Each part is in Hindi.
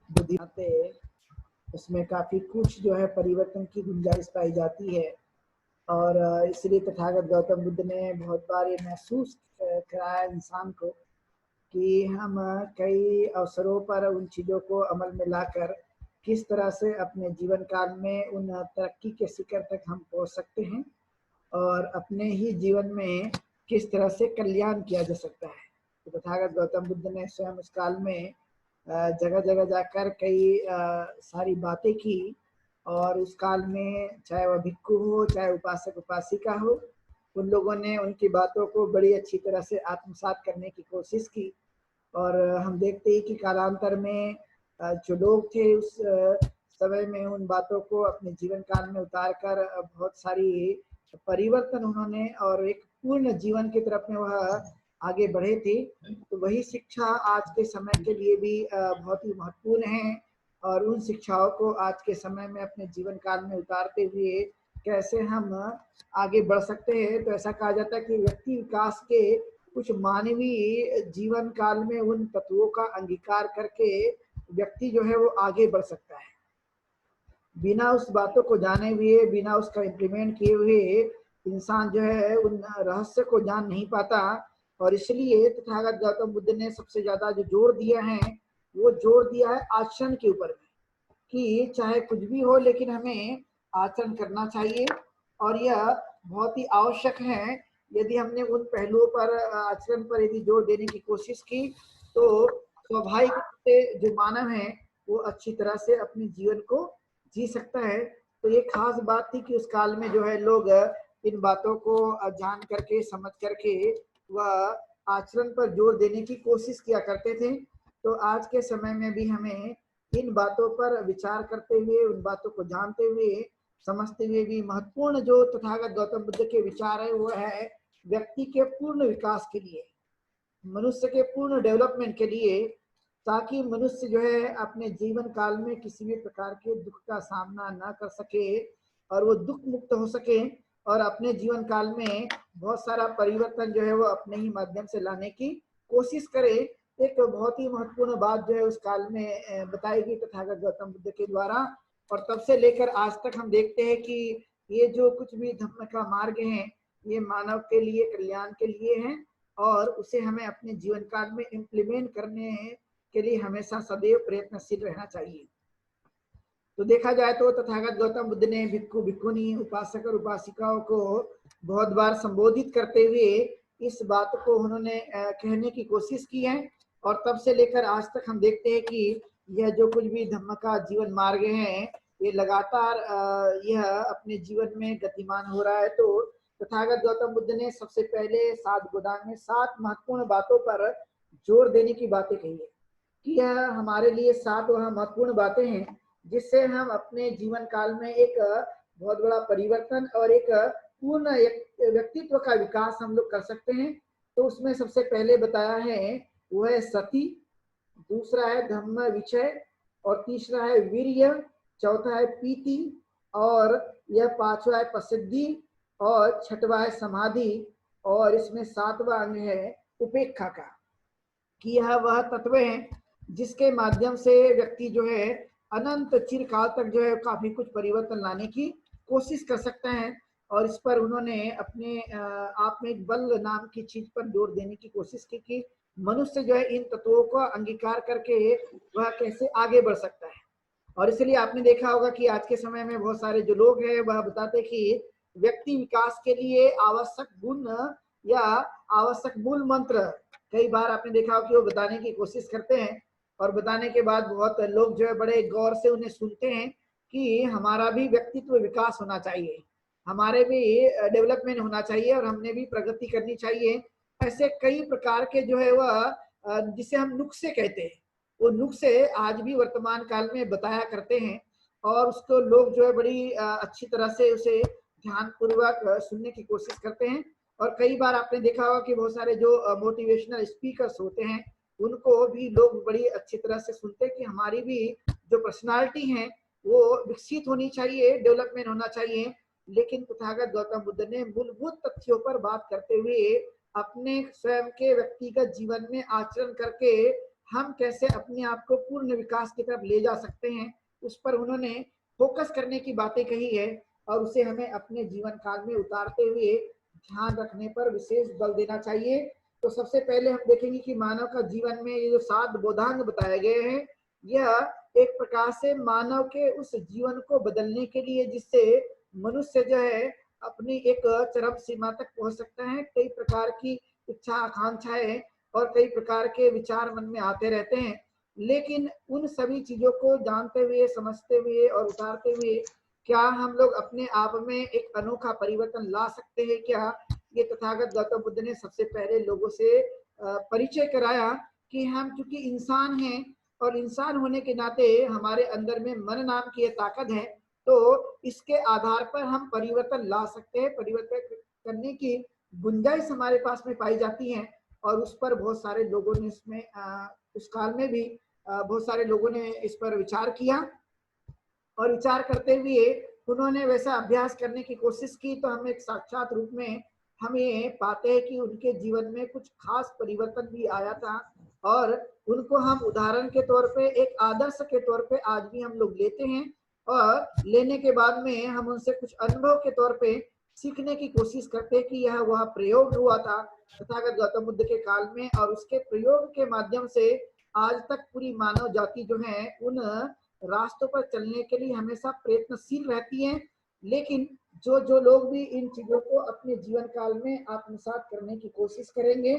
बुद्धिमत्ता उसमें काफी कुछ जो है परिवर्तन की गुंजाइश पाई जाती है। और इसलिए तथागत गौतम बुद्ध ने बहुत बार ये महसूस कराया इंसान को कि हम कई अवसरों पर उन चीज़ों को अमल में लाकर किस तरह से अपने जीवन काल में उन तरक्की के शिखर तक हम पहुंच सकते हैं और अपने ही जीवन में किस तरह से कल्याण किया जा सकता है। तो तथागत गौतम बुद्ध ने स्वयं उस काल में जगह जगह जाकर कई सारी बातें की और उस काल में चाहे वह भिक्खु हो चाहे उपासक उपासिका हो, उन लोगों ने उनकी बातों को बड़ी अच्छी तरह से आत्मसात करने की कोशिश की। और हम देखते हैं कि कालांतर में जो लोग थे उस समय में उन बातों को अपने जीवन काल में उतार कर बहुत सारी परिवर्तन उन्होंने और एक पूर्ण जीवन की तरफ में वह आगे बढ़े थे। तो वही शिक्षा आज के समय के लिए भी बहुत ही महत्वपूर्ण है और उन शिक्षाओं को आज के समय में अपने जीवन काल में उतारते हुए कैसे हम आगे बढ़ सकते हैं। तो ऐसा कहा जाता है कि व्यक्ति विकास के कुछ मानवीय जीवन काल में उन तत्वों का अंगीकार करके व्यक्ति जो है वो आगे बढ़ सकता है। बिना उस बातों को जाने हुए, बिना उसका इम्प्लीमेंट किए हुए इंसान जो है उन रहस्य को जान नहीं पाता। और इसलिए तथागत गौतम बुद्ध ने सबसे ज्यादा जो जोर दिया है वो जोर दिया है आचरण के ऊपर में, कि चाहे कुछ भी हो लेकिन हमें आचरण करना चाहिए। और यह बहुत ही आवश्यक है। यदि हमने उन पहलुओं पर आचरण पर यदि जोर देने की कोशिश की तो स्वाभाविक रूप से जो मानव है वो अच्छी तरह से अपने जीवन को जी सकता है। तो ये खास बात थी कि उस काल में जो है लोग इन बातों को जान करके समझ करके वह आचरण पर जोर देने की कोशिश किया करते थे। तो आज के समय में भी हमें इन बातों पर विचार करते हुए, उन बातों को जानते हुए, समझते हुए भी महत्वपूर्ण जो तथागत गौतम बुद्ध के विचार है वो है व्यक्ति के पूर्ण विकास के लिए, मनुष्य के पूर्ण डेवलपमेंट के लिए, ताकि मनुष्य जो है अपने जीवन काल में किसी भी प्रकार के दुख का सामना न कर सके और वो दुख मुक्त हो सके और अपने जीवन काल में बहुत सारा परिवर्तन जो है वो अपने ही माध्यम से लाने की कोशिश करे। एक बहुत ही महत्वपूर्ण बात जो है उस काल में बताई गई तथागत गौतम बुद्ध के द्वारा। और तब से लेकर आज तक हम देखते हैं कि ये जो कुछ भी धर्म का मार्ग है ये मानव के लिए कल्याण के लिए है और उसे हमें अपने जीवन काल में इम्प्लीमेंट करने के लिए हमेशा सदैव प्रयत्नशील रहना चाहिए। तो देखा जाए तो तथागत गौतम बुद्ध ने भिक्खु भिक्खुनी, उपासक और उपासिकाओं को बहुत बार संबोधित करते हुए इस बात को उन्होंने कहने की कोशिश की है। और तब से लेकर आज तक हम देखते हैं कि यह जो कुछ भी धम्म का जीवन मार्ग है ये लगातार यह अपने जीवन में गतिमान हो रहा है। तो तथागत गौतम बुद्ध ने सबसे पहले 7 गोदान में 7 महत्वपूर्ण बातों पर जोर देने की बातें कही है कि यह हमारे लिए 7 वह महत्वपूर्ण बातें हैं जिससे हम अपने जीवन काल में एक बहुत बड़ा परिवर्तन और एक पूर्ण व्यक्तित्व का विकास हम लोग कर सकते हैं। तो उसमें सबसे पहले बताया है वो है सती, दूसरा है धम्म विचय और तीसरा है वीर्य, चौथा है पीति और यह 5वां है प्रसिद्धि और 6वां है समाधि और इसमें 7वां अंग है उपेक्षा का, कि यह वह तत्व है जिसके माध्यम से व्यक्ति जो है अनंत चिरकाल तक जो है काफी कुछ परिवर्तन लाने की कोशिश कर सकता है। और इस पर उन्होंने अपने आप में एक बल नाम की चीज पर जोर देने की कोशिश की कि मनुष्य जो है इन तत्वों को अंगीकार करके वह कैसे आगे बढ़ सकता है। और इसलिए आपने देखा होगा कि आज के समय में बहुत सारे जो लोग हैं वह बताते कि व्यक्ति विकास के लिए आवश्यक गुण या आवश्यक मूल मंत्र कई बार आपने देखा हो कि वो बताने की कोशिश करते हैं और बताने के बाद बहुत लोग जो है बड़े गौर से उन्हें सुनते हैं कि हमारा भी व्यक्तित्व विकास होना चाहिए, हमारे भी डेवलपमेंट होना चाहिए और हमने भी प्रगति करनी चाहिए। ऐसे कई प्रकार के जो है वह जिसे हम नुस्खे कहते हैं वो नुस्खे आज भी वर्तमान काल में बताया करते हैं और उसको लोग जो है बड़ी अच्छी तरह से उसे ध्यान पूर्वक सुनने की कोशिश करते हैं। और कई बार आपने देखा होगा कि बहुत सारे जो मोटिवेशनल स्पीकर्स होते हैं उनको भी लोग बड़ी अच्छी तरह से सुनते हैं कि हमारी भी जो पर्सनालिटी है वो विकसित होनी चाहिए, डेवलपमेंट होना चाहिए। लेकिन तथागत गौतम बुद्ध ने मूलभूत तथ्यों पर बात करते हुए अपने स्वयं के व्यक्तिगत जीवन में आचरण करके हम कैसे अपने आप को पूर्ण विकास की तरफ ले जा सकते हैं, उस पर उन्होंने फोकस करने की बातें कही है और उसे हमें अपने जीवन काल में उतारते हुए ध्यान रखने पर विशेष बल देना चाहिए। तो सबसे पहले हम देखेंगे कि मानव का जीवन में ये जो 7 बोधांग बताए गए हैं, यह एक प्रकार से मानव के उस जीवन को बदलने के लिए, जिससे मनुष्य जो है अपनी एक चरम सीमा तक पहुंच सकता है। कई प्रकार की इच्छा आकांक्षाएं और कई प्रकार के विचार मन में आते रहते हैं, लेकिन उन सभी चीजों को जानते हुए, समझते हुए और उतारते हुए क्या हम लोग अपने आप में एक अनोखा परिवर्तन ला सकते हैं क्या? ये तथागत गौतम बुद्ध ने सबसे पहले लोगों से परिचय कराया कि हम चूंकि इंसान हैं और इंसान होने के नाते हमारे अंदर में मन नाम की ताकत है, तो इसके आधार पर हम परिवर्तन ला सकते हैं। परिवर्तन करने की गुंजाइश हमारे पास में पाई जाती है और उस पर बहुत सारे लोगों ने इसमें उस काल में भी बहुत सारे लोगों ने इस पर विचार किया और विचार करते हुए उन्होंने वैसा अभ्यास करने की कोशिश की। तो हम एक साक्षात रूप में हम ये पाते हैं कि उनके जीवन में कुछ खास परिवर्तन भी आया था और उनको हम उदाहरण के तौर पे, एक आदर्श के तौर पे आज भी हम लोग लेते हैं और लेने के बाद में हम उनसे कुछ अनुभव के तौर पे सीखने की कोशिश करते हैं कि यह वह प्रयोग हुआ था तथागत गौतम बुद्ध के काल में और उसके प्रयोग के माध्यम से आज तक पूरी मानव जाति जो है उन रास्तों पर चलने के लिए हमेशा प्रयत्नशील रहती हैं। लेकिन जो जो लोग भी इन चीजों को अपने जीवन काल में आत्मसात करने की कोशिश करेंगे,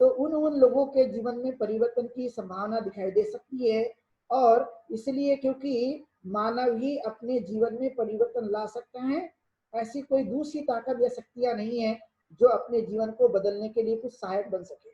तो उन लोगों के जीवन में परिवर्तन की संभावना दिखाई दे सकती है। और इसलिए क्योंकि मानव ही अपने जीवन में परिवर्तन ला सकता है, ऐसी कोई दूसरी ताकत या शक्तियां नहीं है जो अपने जीवन को बदलने के लिए कुछ सहायक बन सके।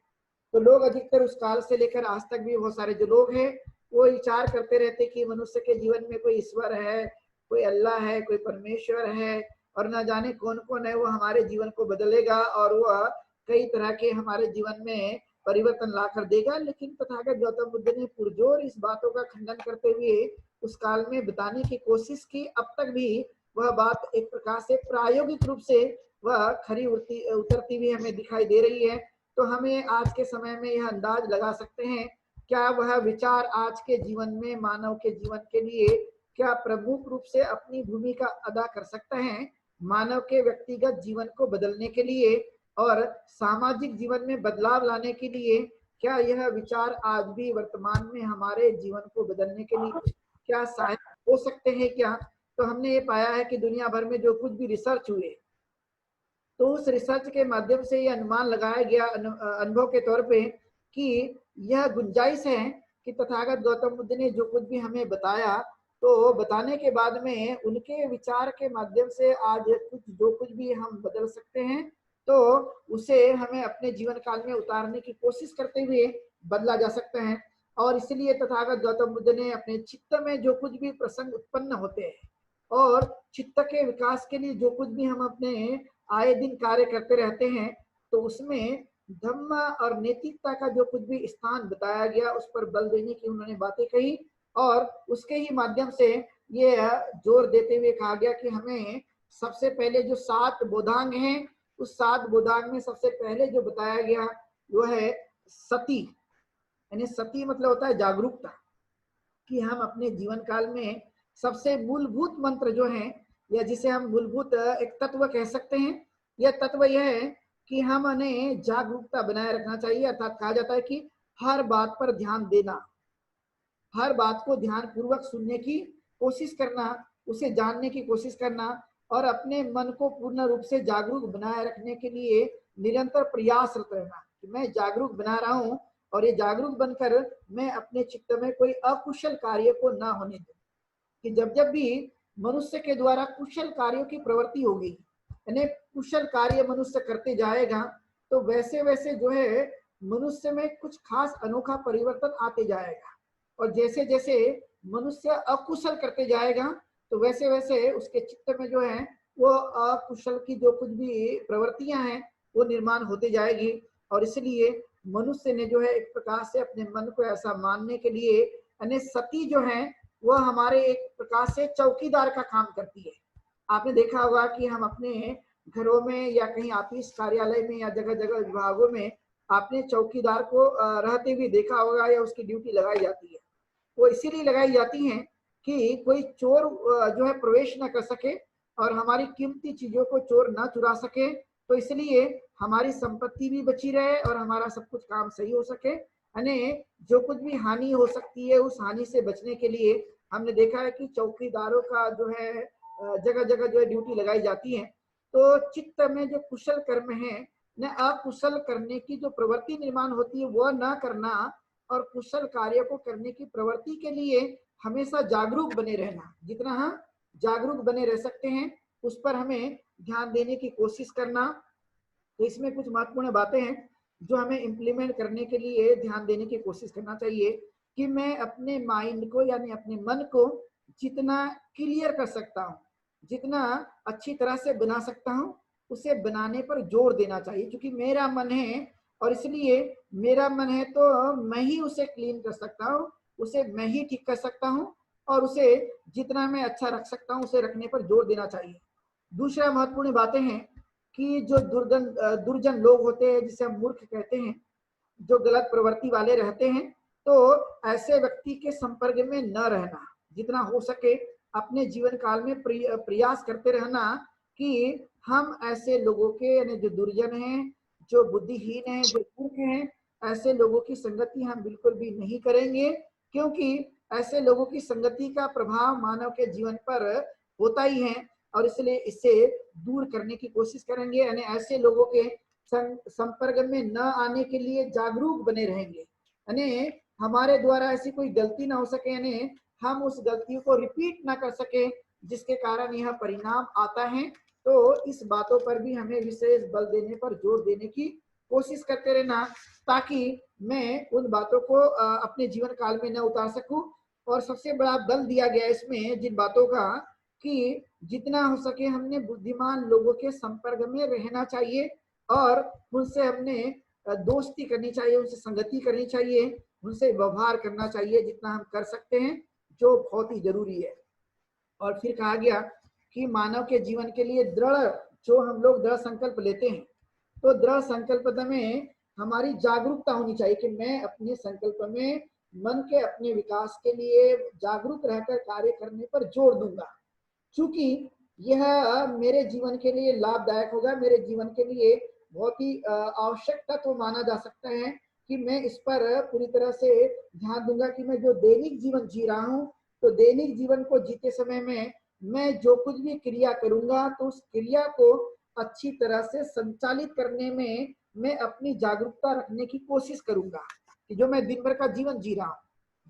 तो लोग अधिकतर उस काल से लेकर आज तक भी बहुत सारे जो लोग हैं वो विचार करते रहते कि मनुष्य के जीवन में कोई ईश्वर है, कोई अल्लाह है, कोई परमेश्वर है और न जाने कौन कौन है, वो हमारे जीवन को बदलेगा और वह कई तरह के हमारे जीवन में परिवर्तन ला कर देगा। लेकिन तथागत गौतम बुद्ध ने पुरजोर इस बातों का खंडन करते हुए उस काल में बताने की कोशिश की। अब तक भी वह बात एक प्रकार से प्रायोगिक रूप से वह खरी उतरती हुई हमें दिखाई दे रही है। तो हमें आज के समय में यह अंदाज लगा सकते हैं, क्या वह विचार आज के जीवन में मानव के जीवन के लिए क्या प्रमुख रूप से अपनी भूमिका अदा कर सकता है मानव के व्यक्तिगत जीवन को बदलने के लिए और सामाजिक जीवन में बदलाव लाने के लिए? क्या यह विचार आज भी वर्तमान में हमारे जीवन को बदलने के लिए क्या सहायक हो सकते हैं क्या? तो हमने ये पाया है कि दुनिया भर में जो कुछ भी रिसर्च हुए, तो उस रिसर्च के माध्यम से ये अनुमान लगाया गया अनुभव के तौर पे कि यह गुंजाइश है कि तथागत गौतम बुद्ध ने जो कुछ भी हमें बताया, तो बताने के बाद में उनके विचार के माध्यम से आज कुछ जो कुछ भी हम बदल सकते हैं, तो उसे हमें अपने जीवन काल में उतारने की कोशिश करते हुए बदला जा सकता है। और इसलिए तथागत गौतम बुद्ध ने अपने चित्त में जो कुछ भी प्रसंग उत्पन्न होते हैं और चित्त के विकास के लिए जो कुछ भी हम अपने आए दिन कार्य करते रहते हैं, तो उसमें धम्म और नैतिकता का जो कुछ भी स्थान बताया गया उस पर बल देने की उन्होंने बातें कही और उसके ही माध्यम से ये जोर देते हुए कहा गया कि हमें सबसे पहले जो 7 बोधांग हैं, उस 7 बोधांग में सबसे पहले जो बताया गया वो है सती। यानी सती मतलब होता है जागरूकता, कि हम अपने जीवन काल में सबसे मूलभूत मंत्र जो है या जिसे हम मूलभूत एक तत्व कह सकते हैं, यह तत्व यह है कि हमें जागरूकता बनाए रखना चाहिए। अर्थात कहा जाता है कि हर बात पर ध्यान देना, हर बात को ध्यान पूर्वक सुनने की कोशिश करना, उसे जानने की कोशिश करना और अपने मन को पूर्ण रूप से जागरूक बनाए रखने के लिए निरंतर प्रयासरत रहना कि मैं जागरूक बना रहा हूँ और ये जागरूक बनकर मैं अपने चित्त में कोई अकुशल कार्य को ना होने दूं। कि जब जब भी मनुष्य के द्वारा कुशल कार्यों की प्रवृत्ति होगी, यानी कुशल कार्य मनुष्य करते जाएगा, तो वैसे वैसे जो है मनुष्य में कुछ खास अनोखा परिवर्तन आते जाएगा। और जैसे जैसे मनुष्य अकुशल करते जाएगा, तो वैसे वैसे उसके चित्त में जो है वो अकुशल की जो कुछ भी प्रवृत्तियां हैं वो निर्माण होते जाएगी। और इसलिए मनुष्य ने जो है एक प्रकार से अपने मन को ऐसा मानने के लिए, यानी सती जो है वह हमारे एक प्रकार से चौकीदार का काम करती है। आपने देखा होगा कि हम अपने घरों में या कहीं ऑफिस कार्यालय में या जगह जगह विभागों में आपने चौकीदार को रहते हुए देखा होगा या उसकी ड्यूटी लगाई जाती है। वो इसीलिए लगाई जाती हैं कि कोई चोर जो है प्रवेश न कर सके और हमारी कीमती चीजों को चोर न चुरा सके। तो इसलिए हमारी संपत्ति भी बची रहे और हमारा सब कुछ काम सही हो सके। यानी जो कुछ भी हानि हो सकती है उस हानि से बचने के लिए हमने देखा है कि चौकीदारों का जो है जगह जगह जो है ड्यूटी लगाई जाती है। तो चित्त में जो कुशल कर्म है न अकुशल करने की जो प्रवृत्ति निर्माण होती है वह न करना और कुशल कार्य को करने की प्रवृत्ति के लिए हमेशा जागरूक बने रहना। जितना हम जागरूक बने रह सकते हैं उस पर हमें ध्यान देने की कोशिश करना। तो इसमें कुछ महत्वपूर्ण बातें हैं जो हमें इम्प्लीमेंट करने के लिए ध्यान देने की कोशिश करना चाहिए कि मैं अपने माइंड को यानी अपने मन को जितना क्लियर कर सकता हूँ, जितना अच्छी तरह से बना सकता हूँ, उसे बनाने पर जोर देना चाहिए। क्योंकि मेरा मन है और इसलिए मेरा मन है तो मैं ही उसे क्लीन कर सकता हूँ, उसे मैं ही ठीक कर सकता हूँ और उसे जितना मैं अच्छा रख सकता हूँ उसे रखने पर जोर देना चाहिए। दूसरा महत्वपूर्ण बातें हैं कि जो दुर्जन लोग होते हैं जिसे हम मूर्ख कहते हैं, जो गलत प्रवृत्ति वाले रहते हैं, तो ऐसे व्यक्ति के संपर्क में न रहना। जितना हो सके अपने जीवन काल में प्रयास करते रहना कि हम ऐसे लोगों के यानी जो दुर्जन हैं, जो बुद्धिहीन हैं, जो मूर्ख हैं, ऐसे लोगों की संगति हम बिल्कुल भी नहीं करेंगे। क्योंकि ऐसे लोगों की संगति का प्रभाव मानव के जीवन पर होता ही है और इसलिए इससे दूर करने की कोशिश करेंगे। यानी ऐसे लोगों के संपर्क में न आने के लिए जागरूक बने रहेंगे। यानी हमारे द्वारा ऐसी कोई गलती ना हो सके, यानी हम उस गलती को रिपीट ना कर सके जिसके कारण यह परिणाम आता है। तो इस बातों पर भी हमें विशेष बल देने पर जोर देने की कोशिश करते रहना ताकि मैं उन बातों को अपने जीवन काल में न उतार सकूं। और सबसे बड़ा बल दिया गया इसमें जिन बातों का कि जितना हो सके हमने बुद्धिमान लोगों के संपर्क में रहना चाहिए और उनसे हमने दोस्ती करनी चाहिए, उनसे संगति करनी चाहिए, उनसे व्यवहार करना चाहिए जितना हम कर सकते हैं, जो बहुत ही जरूरी है। और फिर कहा गया कि मानव के जीवन के लिए जो हम लोग दृढ़ संकल्प लेते हैं, तो दृढ़ संकल्प में हमारी जागरूकता होनी चाहिए कि मैं अपने संकल्प में मन के अपने विकास के लिए जागरूक रहकर कार्य करने पर जोर दूंगा। चूंकि यह मेरे जीवन के लिए लाभदायक होगा, मेरे जीवन के लिए बहुत ही आवश्यक तत्व माना जा सकता है कि मैं इस पर पूरी तरह से ध्यान दूंगा कि मैं जो दैनिक जीवन जी रहा हूँ, तो दैनिक जीवन को जीते समय में मैं जो कुछ भी क्रिया करूंगा तो उस क्रिया को अच्छी तरह से संचालित करने में मैं अपनी जागरूकता रखने की कोशिश करूंगा कि जो मैं दिन भर का जीवन जी रहा हूँ,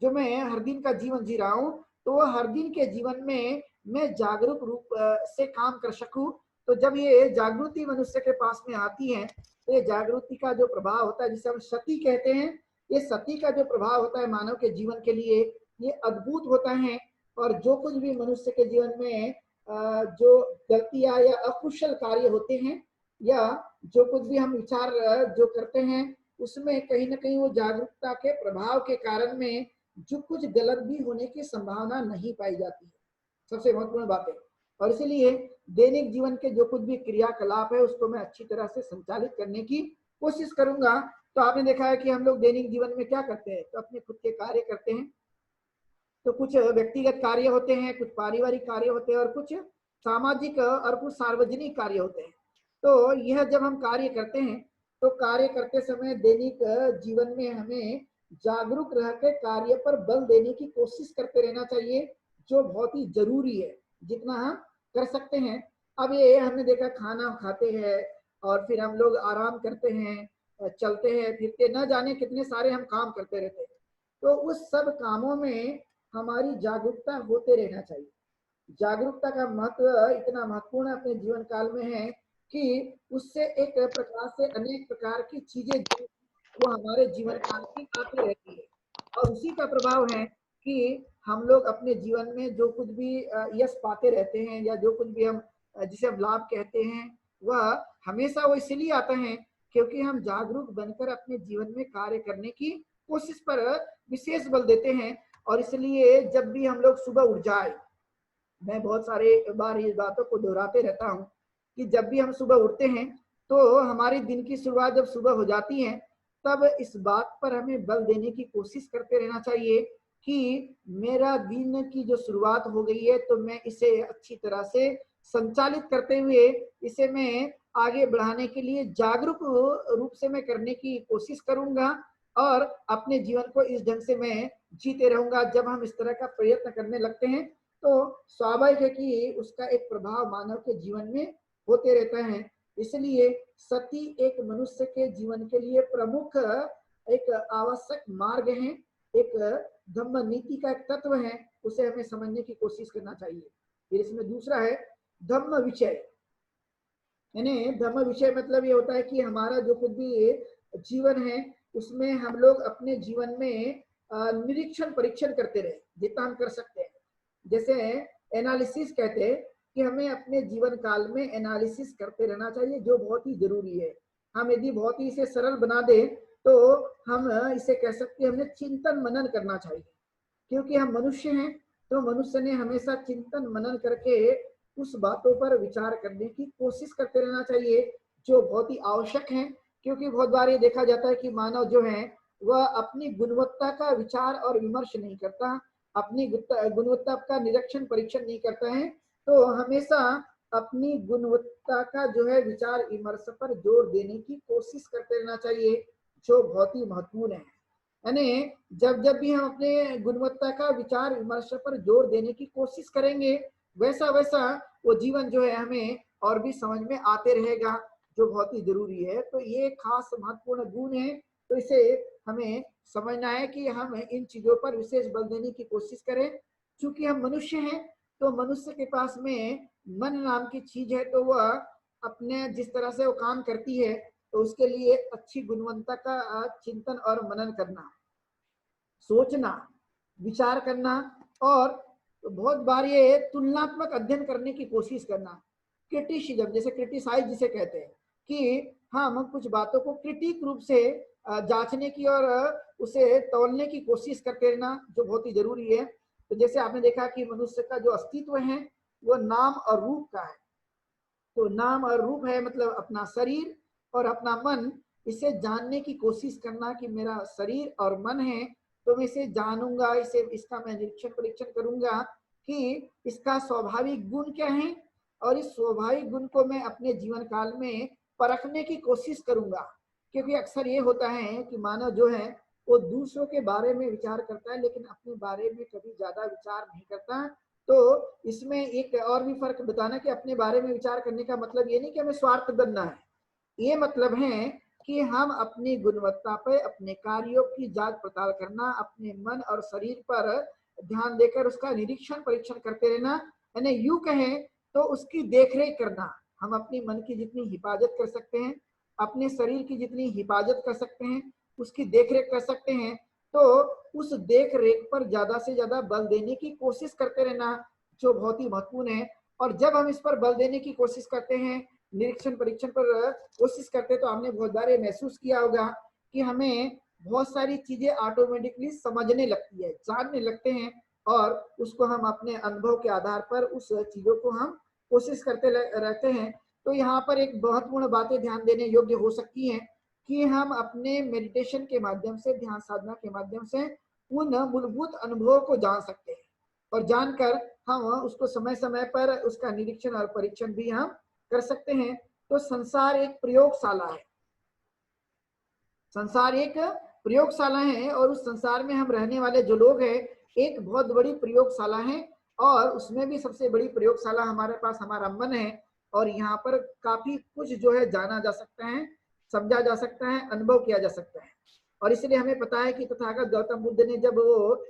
जो मैं हर दिन का जीवन जी रहा हूँ, तो वह हर दिन के जीवन में मैं जागरूक रूप से काम कर सकूं। तो जब ये जागृति मनुष्य के पास में आती है तो ये जागृति का जो प्रभाव होता है जिसे हम सती कहते हैं, ये सती का जो प्रभाव होता है मानव के जीवन के लिए ये अद्भुत होता है। और जो कुछ भी मनुष्य के जीवन में जो गलतियां या अकुशल कार्य होते हैं या जो कुछ भी हम विचार जो करते हैं उसमें कहीं ना कहीं वो जागरूकता के प्रभाव के कारण में जो कुछ गलत भी होने की संभावना नहीं पाई जाती है। सबसे महत्वपूर्ण बात है। और इसीलिए दैनिक जीवन के जो कुछ भी क्रियाकलाप है उसको मैं अच्छी तरह से संचालित करने की कोशिश करूंगा। तो आपने देखा है कि हम लोग दैनिक जीवन में क्या करते हैं, तो अपने खुद के कार्य करते हैं, तो कुछ व्यक्तिगत कार्य होते हैं, कुछ पारिवारिक कार्य होते हैं और कुछ सामाजिक और कुछ सार्वजनिक कार्य होते हैं। तो यह जब हम कार्य करते हैं तो कार्य करते समय दैनिक जीवन में हमें जागरूक रहकर कार्य पर बल देने की कोशिश करते रहना चाहिए, जो बहुत ही जरूरी है जितना हम कर सकते हैं। अब ये हमने देखा खाना खाते हैं और फिर हम लोग आराम करते हैं, चलते हैं फिरते, न जाने कितने सारे हम काम करते रहते हैं। तो उस सब कामों में हमारी जागरूकता होते रहना चाहिए। जागरूकता का महत्व इतना महत्वपूर्ण अपने जीवन काल में है कि उससे एक प्रकार से अनेक प्रकार की चीजें वो हमारे जीवन काल में आती रहती है और उसी का प्रभाव है कि हम लोग अपने जीवन में जो कुछ भी यश पाते रहते हैं या जो कुछ भी हम जिसे हम लाभ कहते हैं वह हमेशा वो इसलिए आता है क्योंकि हम जागरूक बनकर अपने जीवन में कार्य करने की कोशिश पर विशेष बल देते हैं। और इसलिए जब भी हम लोग सुबह उठ जाए, मैं बहुत सारे बार इस बातों को दोहराते रहता हूँ कि जब भी हम सुबह उठते हैं तो हमारे दिन की शुरुआत जब सुबह हो जाती है तब इस बात पर हमें बल देने की कोशिश करते रहना चाहिए कि मेरा दिन की जो शुरुआत हो गई है तो मैं इसे अच्छी तरह से संचालित करते हुए इसे मैं आगे बढ़ाने के लिए जागरूक रूप से मैं करने की कोशिश करूंगा और अपने जीवन को इस ढंग से मैं जीते रहूंगा। जब हम इस तरह का प्रयत्न करने लगते हैं तो स्वाभाविक है कि उसका एक प्रभाव मानव के जीवन में होते रहता है। इसलिए सती एक मनुष्य के जीवन के लिए प्रमुख एक आवश्यक मार्ग है, एक धम्म नीति का एक तत्व है, उसे हमें समझने की कोशिश करना चाहिए। फिर इसमें दूसरा है धम्म विषय। यानी धम्म विषय मतलब ये होता है कि हमारा जो कुछ भी जीवन है उसमें हम लोग अपने जीवन में निरीक्षण परीक्षण करते रहे जितना हम कर सकते हैं। जैसे एनालिसिस कहते हैं कि हमें अपने जीवन काल में एनालिसिस करते रहना चाहिए, जो बहुत ही जरूरी है। हम यदि बहुत ही इसे सरल बना दें तो हम इसे कह सकते हैं हमें चिंतन मनन करना चाहिए, क्योंकि हम मनुष्य हैं तो मनुष्य ने हमेशा चिंतन मनन करके उस बातों पर विचार करने की कोशिश करते रहना चाहिए जो बहुत ही आवश्यक है। क्योंकि बहुत बार ये देखा जाता है कि मानव जो है वह अपनी गुणवत्ता का विचार और विमर्श नहीं करता, अपनी गुणवत्ता का निरीक्षण परीक्षण नहीं करता है, तो हमेशा अपनी गुणवत्ता का जो है विचार विमर्श पर जोर देने की कोशिश करते रहना चाहिए, जो बहुत ही महत्वपूर्ण है। यानी जब जब भी हम अपने गुणवत्ता का विचार विमर्श पर जोर देने की कोशिश करेंगे वैसा वैसा वो जीवन जो है हमें और भी समझ में आते रहेगा, जो बहुत ही जरूरी है। तो ये खास महत्वपूर्ण गुण है, तो इसे हमें समझना है कि हम इन चीजों पर विशेष बल देने की कोशिश करें। चूंकि हम मनुष्य हैं तो मनुष्य के पास में मन नाम की चीज है, तो वह अपने जिस तरह से वो काम करती है तो उसके लिए अच्छी गुणवत्ता का चिंतन और मनन करना, सोचना, विचार करना और बहुत बार ये तुलनात्मक अध्ययन करने की कोशिश करना, क्रिटिसिज्म जैसे क्रिटिसाइज जिसे कहते हैं कि हम कुछ बातों को क्रिटिक रूप से जांचने की और उसे तौलने की कोशिश करते रहना, जो बहुत ही जरूरी है। तो जैसे आपने देखा कि मनुष्य का जो अस्तित्व है वो नाम और रूप का है। तो नाम और रूप है मतलब अपना शरीर और अपना मन, इसे जानने की कोशिश करना कि मेरा शरीर और मन है तो मैं इसे जानूंगा, इसे इसका मैं निरीक्षण परीक्षण करूंगा कि इसका स्वाभाविक गुण क्या है और इस स्वाभाविक गुण को मैं अपने जीवन काल में परखने की कोशिश करूंगा। क्योंकि अक्सर ये होता है कि मानव जो है वो दूसरों के बारे में विचार करता है लेकिन अपने बारे में कभी ज्यादा विचार नहीं करता। तो इसमें एक और भी फर्क बताना कि अपने बारे में विचार करने का मतलब ये नहीं कि हमें स्वार्थ बनना है, ये मतलब है कि हम अपनी गुणवत्ता पर अपने कार्यों की जांच पड़ताल करना, अपने मन और शरीर पर ध्यान देकर उसका निरीक्षण परीक्षण करते रहना। यानी यूं कहें तो उसकी देखरेख करना। हम अपनी मन की जितनी हिफाजत कर सकते हैं, अपने शरीर की जितनी हिफाजत कर सकते हैं, उसकी देखरेख कर सकते हैं, तो उस देख रेख पर ज्यादा से ज्यादा बल देने की कोशिश करते रहना, जो बहुत ही महत्वपूर्ण है। और जब हम इस पर बल देने की कोशिश करते हैं, निरीक्षण परीक्षण पर कोशिश करते हैं, तो हमने बहुत बार ये महसूस किया होगा कि हमें बहुत सारी चीजें ऑटोमेटिकली समझने लगती है, जानने लगते हैं और उसको हम अपने अनुभव के आधार पर उस चीजों को हम कोशिश करते रहते हैं। तो यहाँ पर एक महत्वपूर्ण बातें ध्यान देने योग्य हो सकती हैं कि हम अपने मेडिटेशन के माध्यम से, ध्यान साधना के माध्यम से उन मूलभूत अनुभवों को जान सकते हैं और जानकर हम उसको समय समय पर उसका निरीक्षण और परीक्षण भी हम कर सकते हैं। तो संसार एक प्रयोगशाला है, संसार एक प्रयोगशाला है और उस संसार में हम रहने वाले जो लोग हैं एक बहुत बड़ी प्रयोगशाला है और उसमें भी सबसे बड़ी प्रयोगशाला हमारे पास हमारा मन है। और यहाँ पर काफी कुछ जो है जाना जा सकता है, समझा जा सकता है, अनुभव किया जा सकता है। और इसलिए हमें पता है कि तथागत गौतम बुद्ध ने जब वो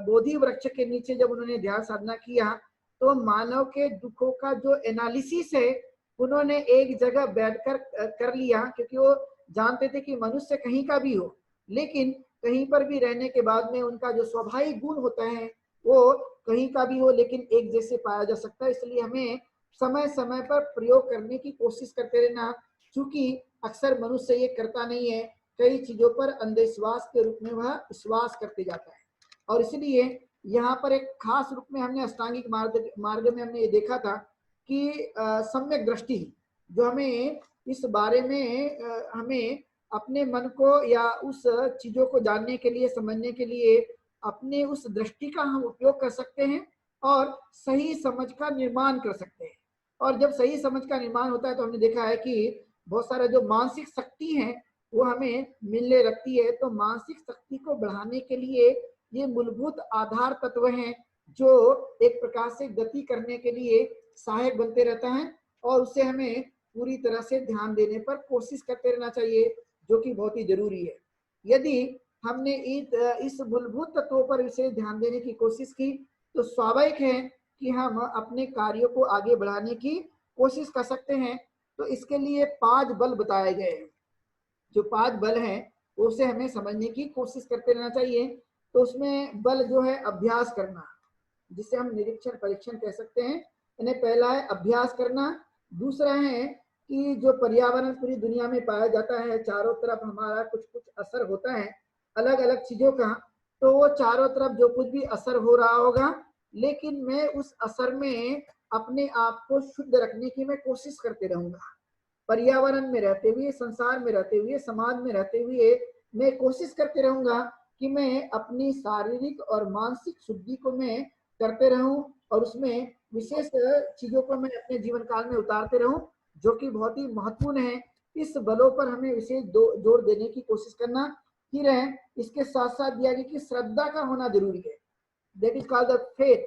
बोधि वृक्ष के नीचे जब उन्होंने ध्यान साधना किया तो मानव के दुखों का जो एनालिसिस है उन्होंने एक जगह बैठकर कर लिया, क्योंकि वो जानते थे कि मनुष्य कहीं का भी हो लेकिन कहीं पर भी रहने के बाद में उनका जो स्वाभाविक गुण होता है वो कहीं का भी हो लेकिन एक जैसे पाया जा सकता है। इसलिए हमें समय समय पर प्रयोग करने की कोशिश करते रहना, क्योंकि अक्सर मनुष्य ये करता नहीं है, कई चीजों पर अंधविश्वास के रूप में वह विश्वास करते जाता है। और इसलिए यहाँ पर एक खास रूप में हमने अष्टांगिक मार्ग में हमने ये देखा था कि सम्यक दृष्टि जो हमें इस बारे में हमें अपने मन को या उस चीजों को जानने के लिए, समझने के लिए अपने उस दृष्टि का हम उपयोग कर सकते हैं और सही समझ का निर्माण कर सकते हैं। और जब सही समझ का निर्माण होता है तो हमने देखा है कि बहुत सारा जो मानसिक शक्ति है वो हमें मिलने लगती है। तो मानसिक शक्ति को बढ़ाने के लिए ये मूलभूत आधार तत्व हैं जो एक प्रकार से गति करने के लिए सहायक बनते रहता है और उससे हमें पूरी तरह से ध्यान देने पर कोशिश करते रहना चाहिए, जो कि बहुत ही जरूरी है। यदि हमने इस मूलभूत तत्वों पर विशेष ध्यान देने की कोशिश की तो स्वाभाविक है कि हम अपने कार्यों को आगे बढ़ाने की कोशिश कर सकते हैं। तो इसके लिए 5 बल बताए गए हैं। जो 5 बल हैं उसे हमें समझने की कोशिश करते रहना चाहिए। तो उसमें बल जो है अभ्यास करना, जिसे हम निरीक्षण परीक्षण कह सकते हैं। यानी पहला है अभ्यास करना। दूसरा है कि जो पर्यावरण पूरी दुनिया में पाया जाता है, चारों तरफ हमारा कुछ कुछ असर होता है अलग अलग चीजों का, तो वो चारों तरफ जो कुछ भी असर हो रहा होगा, लेकिन मैं उस असर में अपने आप को शुद्ध रखने की मैं कोशिश करते रहूंगा। पर्यावरण में रहते हुए, संसार में रहते हुए, समाज में रहते हुए मैं कोशिश करते रहूंगा कि मैं अपनी शारीरिक और मानसिक शुद्धि को मैं करते रहूं और उसमें विशेष चीजों को मैं अपने जीवन काल में उतारते रहूं, जो कि बहुत ही महत्वपूर्ण है। इस बलों पर हमें विशेष जोर देने की कोशिश करना। फिर है इसके साथ साथ दिया गया कि श्रद्धा का होना जरूरी है। That is called the faith,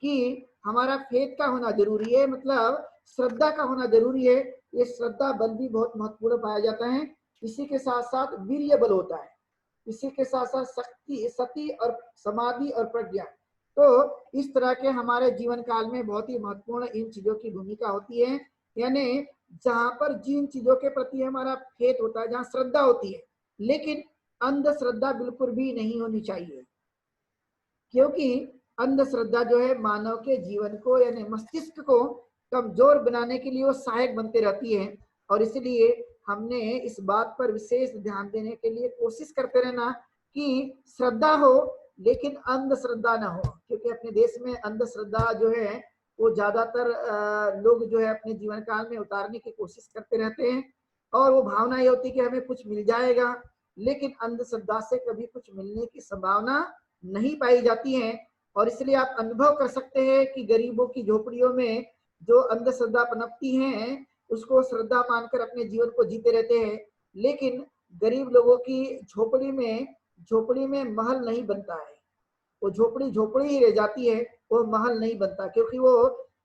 कि हमारा फेथ का होना जरूरी है, मतलब श्रद्धा का होना जरूरी है। ये श्रद्धा बल भी बहुत महत्वपूर्ण पाया जाता है। इसी के साथ साथ वीर्य बल होता है, इसी के साथ साथ शक्ति, सती और समाधि और प्रज्ञा। तो इस तरह के हमारे जीवन काल में बहुत ही महत्वपूर्ण इन चीजों की भूमिका होती है। यानी जहां पर जिन चीजों के प्रति हमारा फेथ होता है, जहां श्रद्धा होती है, लेकिन अंधश्रद्धा बिल्कुल भी नहीं होनी चाहिए, क्योंकि अंधश्रद्धा जो है मानव के जीवन को यानी मस्तिष्क को कमजोर बनाने के लिए वो सहायक बनते रहती है। और इसलिए हमने इस बात पर विशेष ध्यान देने के लिए कोशिश करते रहना कि श्रद्धा हो लेकिन अंधश्रद्धा ना हो, क्योंकि अपने देश में अंधश्रद्धा जो है वो ज्यादातर लोग जो है अपने जीवन काल में उतारने की कोशिश करते रहते हैं और वो भावना ये होती है कि हमें कुछ मिल जाएगा, लेकिन अंधश्रद्धा से कभी कुछ मिलने की संभावना नहीं पाई जाती है। और इसलिए आप अनुभव कर सकते हैं कि गरीबों की झोपड़ियों में जो अंधश्रद्धा पनपती हैं उसको श्रद्धा मानकर अपने जीवन को जीते रहते हैं, लेकिन गरीब लोगों की झोपड़ी में महल नहीं बनता है, वो झोपड़ी झोपड़ी ही रह जाती है, वो महल नहीं बनता, क्योंकि वो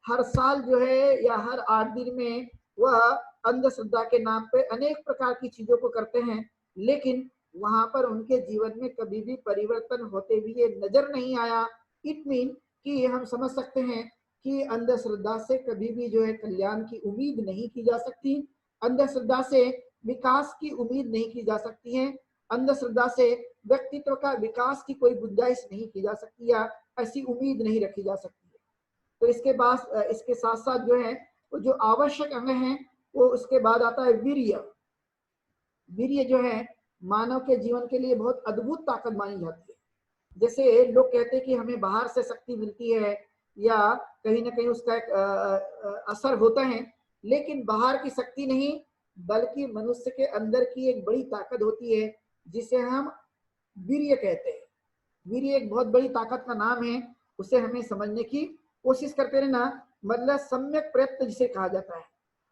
हर साल जो है या हर 8 दिन में वह अंधश्रद्धा के नाम पे अनेक प्रकार की चीजों को करते हैं, लेकिन वहां पर उनके जीवन में कभी भी परिवर्तन होते हुए नजर नहीं आया। इट मीन कि हम समझ सकते हैं कि अंधश्रद्धा से कभी भी जो है कल्याण की उम्मीद नहीं की जा सकती, अंधश्रद्धा से विकास की उम्मीद नहीं की जा सकती है, अंधश्रद्धा से व्यक्तित्व का विकास की कोई गुंजाइश नहीं की जा सकती या ऐसी उम्मीद नहीं रखी जा सकती है। तो इसके साथ साथ जो है वो जो आवश्यक अंग है वो उसके बाद आता है वीर्य। वीर्य जो है मानव के जीवन के लिए बहुत अद्भुत ताकत मानी जाती है। जैसे लोग कहते हैं कि हमें बाहर से शक्ति मिलती है या कहीं ना कहीं उसका एक असर होता है, लेकिन बाहर की शक्ति नहीं बल्कि मनुष्य के अंदर की एक बड़ी ताकत होती है जिसे हम वीर्य कहते हैं। वीर्य एक बहुत बड़ी ताकत का नाम है, उसे हमें समझने की कोशिश करते रहना, मतलब सम्यक प्रयत्न जिसे कहा जाता है।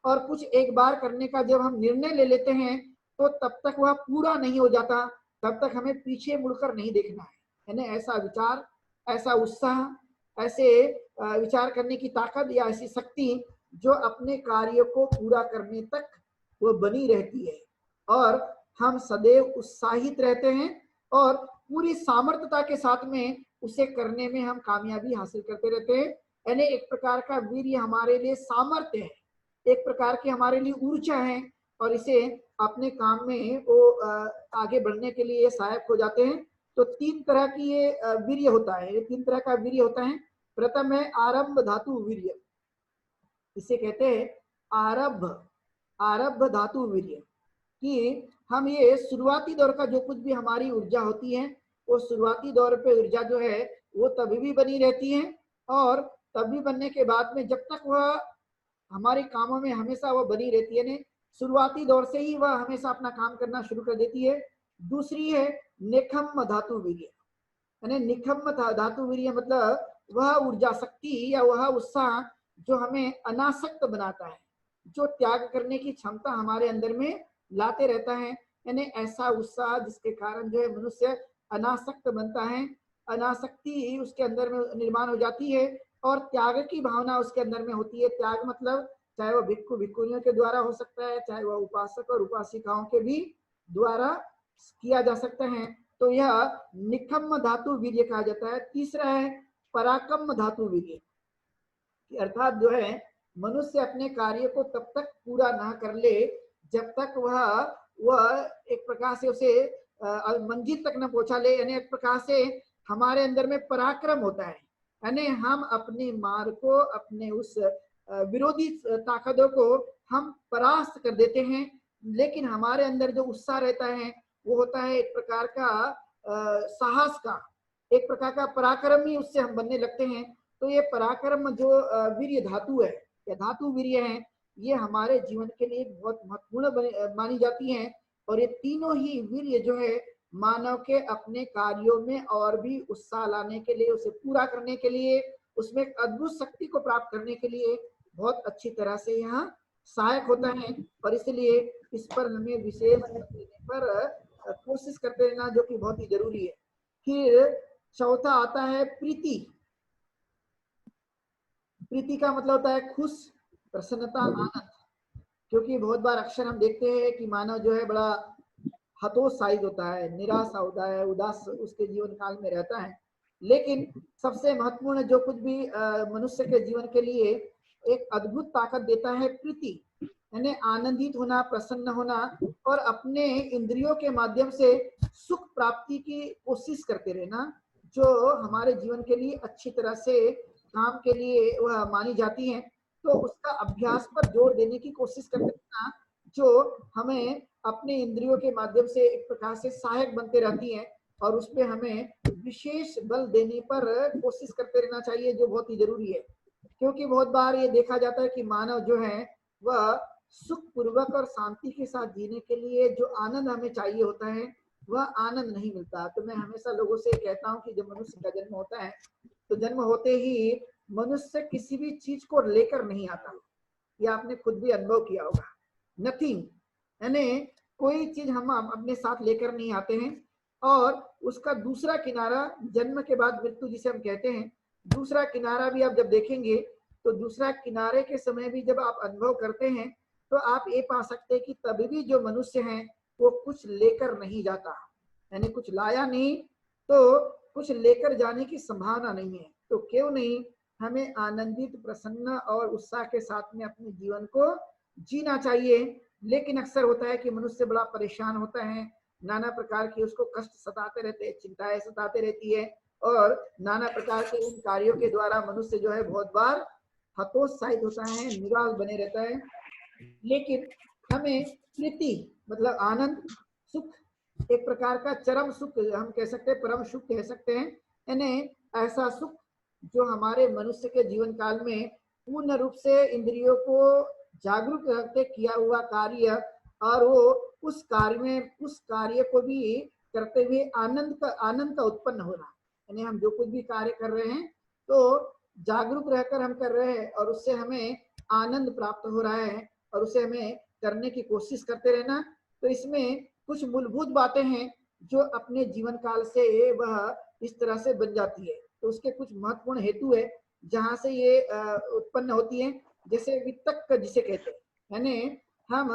और कुछ एक बार करने का जब हम निर्णय ले लेते हैं तो तब तक वह पूरा नहीं हो जाता, तब तक हमें पीछे मुड़कर नहीं देखना है। यानी ऐसा विचार, ऐसा उत्साह, ऐसे विचार करने की ताकत या ऐसी शक्ति जो अपने कार्य को पूरा करने तक वो बनी रहती है और हम सदैव उत्साहित रहते हैं और पूरी सामर्थ्यता के साथ में उसे करने में हम कामयाबी हासिल करते रहते हैं। यानी एक प्रकार का वीर्य हमारे लिए सामर्थ्य है, एक प्रकार की हमारे लिए ऊर्जा है और इसे अपने काम में वो आगे बढ़ने के लिए सहायक हो जाते हैं। तो 3 तरह की ये वीर्य होता है, ये 3 तरह का वीर्य होता है। प्रथम है आरंभ धातु वीर्य, इसे कहते हैं आरभ धातु वीर्य, कि हम ये शुरुआती दौर का जो कुछ भी हमारी ऊर्जा होती है वो शुरुआती दौर पे ऊर्जा जो है वो तभी भी बनी रहती है और तभी बनने के बाद में जब तक वह हमारे कामों में हमेशा वो बनी रहती है। शुरुआती दौर से ही वह हमेशा अपना काम करना शुरू कर देती है। दूसरी है निखम्म धातु वीर्य, यानी निखम्म धातु वीर्य मतलब वह ऊर्जा शक्ति या वह उत्साह जो हमें अनासक्त बनाता है, जो त्याग करने की क्षमता हमारे अंदर में लाते रहता है। यानी ऐसा उत्साह जिसके कारण जो है मनुष्य अनासक्त बनता है, अनासक्ति उसके अंदर में निर्माण हो जाती है और त्याग की भावना उसके अंदर में होती है। त्याग मतलब चाहे वह भिक्खु भिक्खुनियों के द्वारा हो सकता है, चाहे वह उपासक और उपासिकाओं के भी द्वारा किया जा सकता है। तो यह निखम्म धातु वीर्य कहा जाता है। तीसरा है पराकम्म धातु वीर्य, अर्थात जो है मनुष्य अपने कार्य को तब तक पूरा ना कर ले जब तक वह एक प्रकार से उसे मंजिल तक न पहुंचा ले, यानी एक प्रकार से हमारे अंदर में पराक्रम होता है, यानी हम अपने मार्ग को, अपने उस विरोधी ताकतों को हम परास्त कर देते हैं। लेकिन हमारे अंदर जो उत्साह रहता है वो होता है एक प्रकार का साहस का, एक प्रकार का पराक्रम ही उससे हम बनने लगते हैं। तो ये पराक्रम जो वीर्य धातु है या धातु वीर्य है, ये हमारे जीवन के लिए बहुत महत्वपूर्ण मानी जाती हैं। और ये तीनों ही वीर्य जो है मानव के अपने कार्यों में और भी उत्साह लाने के लिए, उसे पूरा करने के लिए, उसमें एक अद्भुत शक्ति को प्राप्त करने के लिए बहुत अच्छी तरह से यहाँ सहायक होता है। और इसलिए इस पर हमें विशेष देने पर कोशिश करते रहना जो कि बहुत ही जरूरी है। फिर चौथा आता है प्रीति। प्रीति का मतलब होता है खुश, प्रसन्नता, आनंद। क्योंकि बहुत बार अक्सर हम देखते हैं कि मानव जो है बड़ा हतोत्साहित होता है, निराशा होता है, उदास उसके जीवन काल में रहता है। लेकिन सबसे महत्वपूर्ण जो कुछ भी मनुष्य के जीवन के लिए एक अद्भुत ताकत देता है प्रीति, यानी आनंदित होना, प्रसन्न होना और अपने इंद्रियों के माध्यम से सुख प्राप्ति की कोशिश करते रहना, जो हमारे जीवन के लिए अच्छी तरह से काम के लिए वह मानी जाती है। तो उसका अभ्यास पर जोर देने की कोशिश करते रहना, जो हमें अपने इंद्रियों के माध्यम से एक प्रकार से सहायक बनते रहती हैं और उसमें हमें विशेष बल देने पर कोशिश करते रहना चाहिए, जो बहुत ही जरूरी है। क्योंकि बहुत बार ये देखा जाता है कि मानव जो है वह सुख पूर्वक और शांति के साथ जीने के लिए जो आनंद हमें चाहिए होता है वह आनंद नहीं मिलता। तो मैं हमेशा लोगों से कहता हूँ कि जब मनुष्य का जन्म होता है तो जन्म होते ही मनुष्य किसी भी चीज को लेकर नहीं आता। यह आपने खुद भी अनुभव किया होगा। नथिंग, यानी कोई चीज हम अपने साथ लेकर नहीं आते हैं। और उसका दूसरा किनारा जन्म के बाद मृत्यु जिसे हम कहते हैं, दूसरा किनारा भी आप जब देखेंगे तो दूसरा किनारे के समय भी जब आप अनुभव करते हैं तो आप ये पा सकते हैं कि तभी भी जो मनुष्य है वो कुछ लेकर नहीं जाता, यानी कुछ लाया नहीं तो कुछ लेकर जाने की संभावना नहीं है। तो क्यों नहीं हमें आनंदित, प्रसन्न और उत्साह के साथ में अपने जीवन को जीना चाहिए। लेकिन अक्सर होता है कि मनुष्य बड़ा परेशान होता है, नाना प्रकार की उसको कष्ट सताते रहते हैं, चिंताएं सताते रहती है और नाना प्रकार के उन कार्यों के द्वारा मनुष्य जो है बहुत बार हतोत्साहित होता है, निराश बने रहता है। लेकिन हमें प्रीति मतलब आनंद, सुख, एक प्रकार का चरम सुख हम कह सकते हैं, परम सुख कह सकते हैं, यानी ऐसा सुख जो हमारे मनुष्य के जीवन काल में पूर्ण रूप से इंद्रियों को जागरूक रखते किया हुआ कार्य और वो उस कार्य में उस कार्य को भी करते हुए आनंद का उत्पन्न हो रहा है। यानी हम जो कुछ भी कार्य कर रहे हैं तो जागरूक रहकर हम कर रहे हैं और उससे हमें आनंद प्राप्त हो रहा है और उसे हमें करने की कोशिश करते रहना। तो इसमें कुछ मूलभूत बातें हैं जो अपने जीवन काल से वह इस तरह से बन जाती है। तो उसके कुछ महत्वपूर्ण हेतु है जहां से ये उत्पन्न होती है। जैसे वितर्क जिसे कहते हैं, यानी हम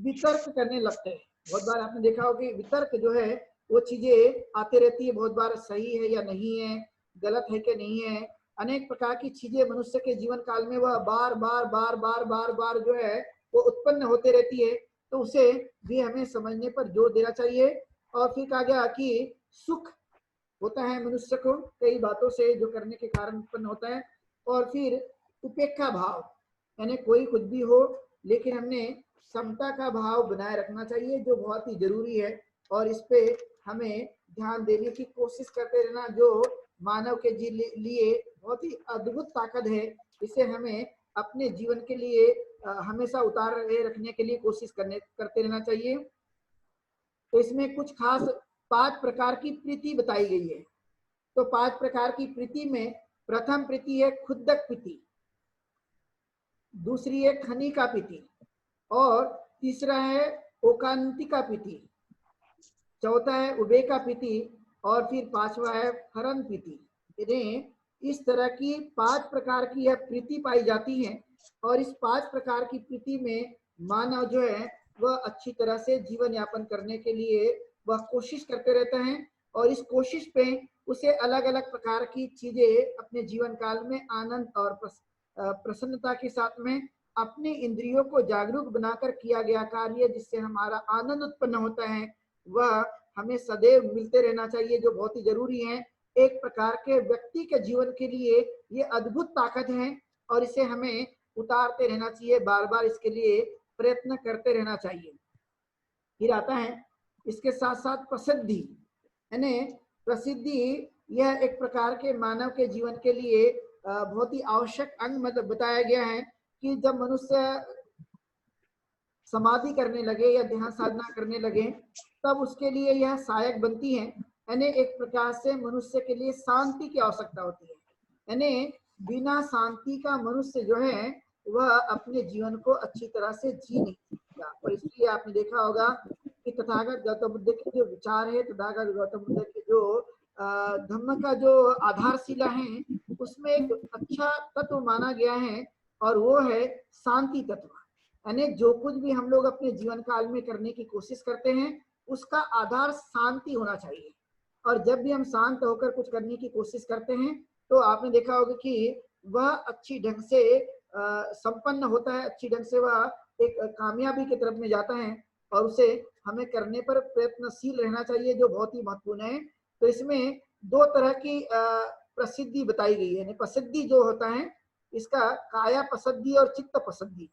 वितर्क करने लगते हैं। बहुत बार आपने देखा होगा कि वितर्क जो है वो चीजें आते रहती है, बहुत बार सही है या नहीं है, गलत है कि नहीं है, अनेक प्रकार की चीजें मनुष्य के जीवन काल में वह बार बार बार बार बार बार जो है वो उत्पन्न होते रहती है। तो उसे भी हमें समझने पर जोर देना चाहिए। और फिर कहा गया कि सुख होता है मनुष्य को कई बातों से जो करने के कारण उत्पन्न होता है। और फिर उपेक्षा भाव, यानी कोई कुछ भी हो लेकिन हमने समता का भाव बनाए रखना चाहिए, जो बहुत ही जरूरी है। और इस पे हमें ध्यान देने की कोशिश करते रहना, जो मानव के लिए बहुत ही अद्भुत ताकत है। इसे हमें अपने जीवन के लिए हमेशा उतारे रखने के लिए कोशिश करते रहना चाहिए। तो इसमें कुछ खास 5 प्रकार की प्रीति बताई गई है। तो 5 प्रकार की प्रीति में प्रथम प्रीति है खुद्दक प्रीति, दूसरी है खनिका प्रीति, और तीसरा है ओकांतिका प्रीति, चौथा है उबेका प्रीति, और फिर 5वां है हरण प्रीति। इस तरह की 5 प्रकार की यह प्रीति पाई जाती है, और इस 5 प्रकार की प्रीति में मानव जो है वह अच्छी तरह से जीवन यापन करने के लिए वह कोशिश करते रहते हैं, और इस कोशिश पे उसे अलग अलग प्रकार की चीजें अपने जीवन काल में आनंद और प्रसन्नता के साथ में अपने इंद्रियों को जागरूक बनाकर किया गया कार्य जिससे हमारा आनंद उत्पन्न होता है, वह हमें सदैव मिलते रहना चाहिए, जो बहुत ही जरूरी है। एक प्रकार के व्यक्ति के जीवन के लिए ये अद्भुत ताकत है, और इसे हमें उतारते रहना चाहिए, बार बार इसके लिए प्रयत्न करते रहना चाहिए। फिर आता है इसके साथ साथ प्रसिद्धि, यानी प्रसिद्धि यह एक प्रकार के मानव के जीवन के लिए बहुत ही आवश्यक अंग मतलब बताया गया है कि जब मनुष्य समाधि करने लगे या ध्यान साधना करने लगे तब उसके लिए यह सहायक बनती है। यानी एक प्रकार से मनुष्य के लिए शांति की आवश्यकता होती है, यानी बिना शांति का मनुष्य जो है वह अपने जीवन को अच्छी तरह से जी नहीं सकता। और इसलिए आपने देखा होगा कि तथागत गौतम बुद्ध के जो विचार है, तथागत गौतम बुद्ध के जो धम्म का जो आधारशिला है उसमें एक अच्छा तत्व माना गया है, और वो है शांति तत्व। यानी जो कुछ भी हम लोग अपने जीवन काल में करने की कोशिश करते हैं उसका आधार शांति होना चाहिए, और जब भी हम शांत होकर कुछ करने की कोशिश करते हैं तो आपने देखा होगा कि वह अच्छी ढंग से संपन्न होता है, अच्छी ढंग से वह एक कामयाबी की तरफ में जाता है, और उसे हमें करने पर प्रयत्नशील रहना चाहिए, जो बहुत ही महत्वपूर्ण है। तो इसमें 2 तरह की प्रसिद्धि बताई गई है। प्रसिद्धि जो होता है इसका काया प्रसिद्धि और चित्त प्रसिद्धि,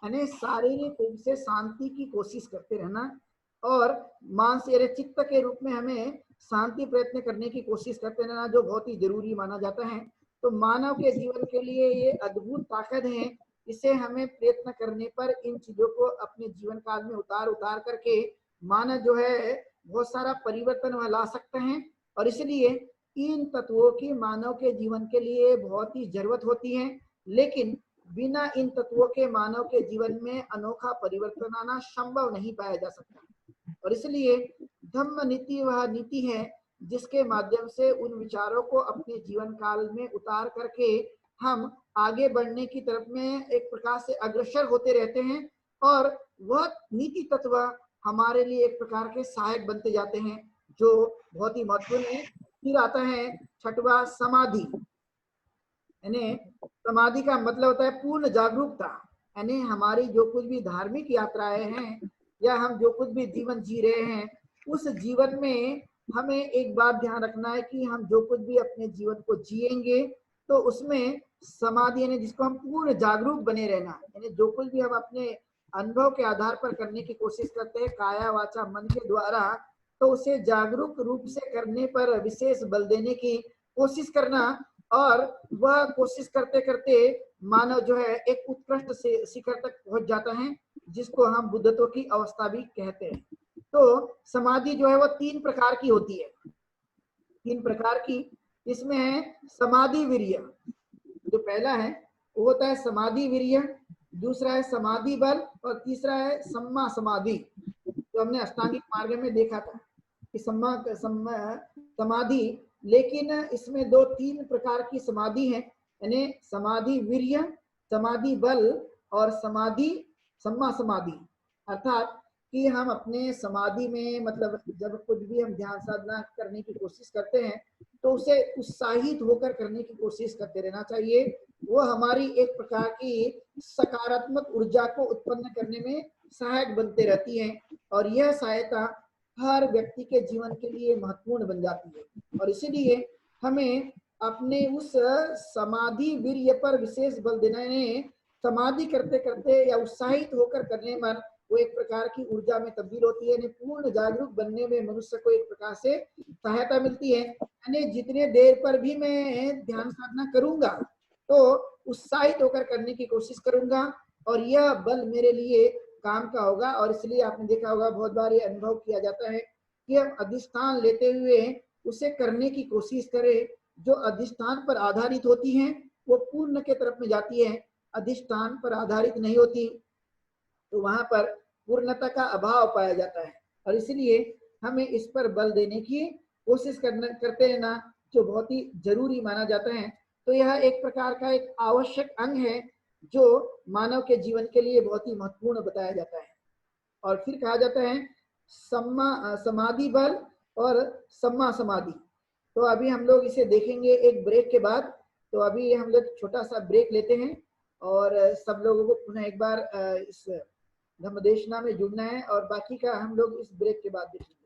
यानी शारीरिक रूप से शांति की कोशिश करते रहना, और मानसिक चित्त के रूप में हमें शांति प्रयत्न करने की कोशिश करते रहना, जो बहुत ही जरूरी माना जाता है। तो मानव के जीवन के लिए ये अद्भुत ताकत है, इसे हमें प्रयत्न करने पर इन चीजों को अपने जीवन काल में उतार करके मानव जो है बहुत सारा परिवर्तन वह ला सकते हैं। और इसलिए इन तत्वों की मानव के जीवन के लिए बहुत ही जरूरत होती है, लेकिन बिना इन तत्वों के मानव के जीवन में अनोखा परिवर्तन आना संभव नहीं पाया जा सकता। और इसलिए धम्म नीति वह नीति है जिसके माध्यम से उन विचारों को अपने जीवन काल में उतार करके हम आगे बढ़ने की तरफ में एक प्रकार से अग्रसर होते रहते हैं, और वह नीति तत्व हमारे लिए एक प्रकार के सहायक बनते जाते हैं, जो बहुत ही महत्वपूर्ण है। फिर आता है 6वां समाधि, यानी समाधि का मतलब होता है पूर्ण जागरूकता। यानी हमारी जो कुछ भी धार्मिक यात्राएं हैं या हम जो कुछ भी जीवन जी रहे हैं उस जीवन में हमें एक बात ध्यान रखना है कि हम जो कुछ भी अपने जीवन को जिएंगे तो उसमें समाधि, यानी जिसको हम पूर्ण जागरूक बने रहना, यानी जो कुछ भी हम अपने अनुभव के आधार पर करने की कोशिश करते हैं काया वाचा मन के द्वारा, तो उसे जागरूक रूप से करने पर विशेष बल देने की कोशिश करना, और वह कोशिश करते करते मानव जो है एक उत्कृष्ट से शिखर तक पहुंच जाता है, जिसको हम बुद्धत्व की अवस्था भी कहते हैं। तो समाधि जो है वो 3 प्रकार की होती है, 3 प्रकार की। इसमें है समाधि वीर्य, जो पहला है वो होता है समाधि वीर्य, दूसरा है समाधि बल, और तीसरा है सम्मा समाधि। तो हमने अष्टांगिक मार्ग में देखा था कि समाधि, लेकिन इसमें 2-3 प्रकार की समाधि है, यानी समाधि वीर्य, समाधि बल और समाधि सम्मा समाधि। अर्थात कि हम अपने समाधि में मतलब जब कुछ भी हम ध्यान साधना करने की कोशिश करते हैं तो उसे उत्साहित होकर करने की कोशिश करते रहना चाहिए। वो हमारी एक प्रकार की सकारात्मक ऊर्जा को उत्पन्न करने में सहायक बनते रहती है, और यह सहायता हर व्यक्ति के जीवन के लिए महत्वपूर्ण बन जाती है। और इसीलिए हमें अपने उस समाधि वीर्य पर विशेष बल देना है। समाधि करते करते या उत्साहित होकर करने पर वो एक प्रकार की ऊर्जा में तब्दील होती है, पूर्ण जागरूक बनने में मनुष्य को एक प्रकार से सहायता मिलती है। यानी जितने देर पर भी मैं ध्यान साधना करूंगा तो उत्साहित होकर करने की कोशिश करूंगा और यह बल मेरे लिए काम का होगा। और इसलिए आपने देखा होगा बहुत बार ये अनुभव किया जाता है कि हम अधिष्ठान लेते हुए उसे करने की कोशिश करें। जो अधिष्ठान पर आधारित होती हैं वो पूर्ण के तरफ में जाती है, अधिष्ठान पर आधारित नहीं होती तो वहां पर पूर्णता का अभाव पाया जाता है। और इसलिए हमें इस पर बल देने की कोशिश करते रहना जो बहुत ही जरूरी माना जाता है। तो यह एक प्रकार का एक आवश्यक अंग है जो मानव के जीवन के लिए बहुत ही महत्वपूर्ण बताया जाता है। और फिर कहा जाता है समाधि बल और सम्मा समाधि। तो अभी हम लोग इसे देखेंगे एक ब्रेक के बाद। तो अभी हम लोग छोटा सा ब्रेक लेते हैं और सब लोगों को पुनः एक बार इस धम्मदेशना में जुड़ना है और बाकी का हम लोग इस ब्रेक के बाद देखेंगे।